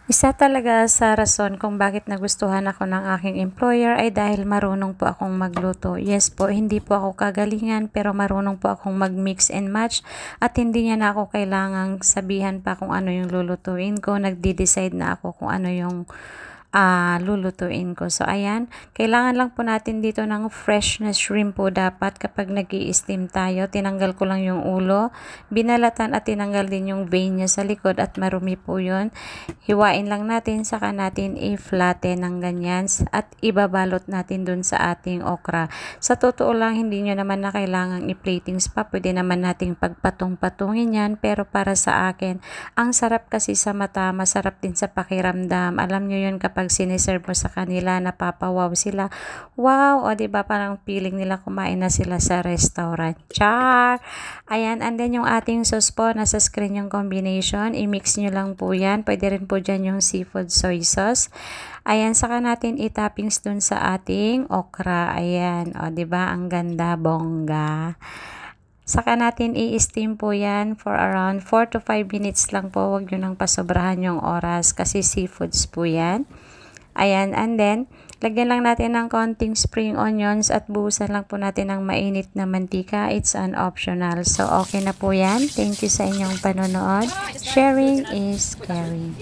Isa talaga sa rason kung bakit nagustuhan ako ng aking employer ay dahil marunong po akong magluto. Yes po, hindi po ako kagalingan pero marunong po akong mag-mix and match at hindi niya na ako kailangang sabihan pa kung ano yung lulutuin ko. Nagde-decide na ako kung ano yung lulutuin ko. So, ayan. Kailangan lang po natin dito ng fresh na shrimp po dapat kapag nag-i-steam tayo. Tinanggal ko lang yung ulo, binalatan at tinanggal din yung vein niya sa likod at marumi po yun. Hiwain lang natin, saka natin i-flatten ng ganyan at ibabalot natin dun sa ating okra. Sa totoo lang, hindi nyo naman na kailangang i-platings pa. Pwede naman nating pagpatong-patungin yan. Pero para sa akin, ang sarap kasi sa mata, masarap din sa pakiramdam. Alam nyo yun kapag siniserve mo sa kanila, napapawaw sila. Wow! O diba parang feeling nila kumain na sila sa restaurant. Char! Ayan, and then yung ating sauce po, nasa screen yung combination. I-mix nyo lang po yan. Pwede rin po dyan yung seafood soy sauce. Ayan, saka natin i-toppings dun sa ating okra. Ayan, o diba ang ganda, bongga. Saka natin i-steam po yan for around 4 to 5 minutes lang po. Huwag nyo nang pasobrahan yung oras kasi seafoods po yan. Ayan, and then, lagyan lang natin ng konting spring onions at buhusan lang po natin ng mainit na mantika. It's an optional. So, okay na po yan. Thank you sa inyong panonood. Sharing is caring.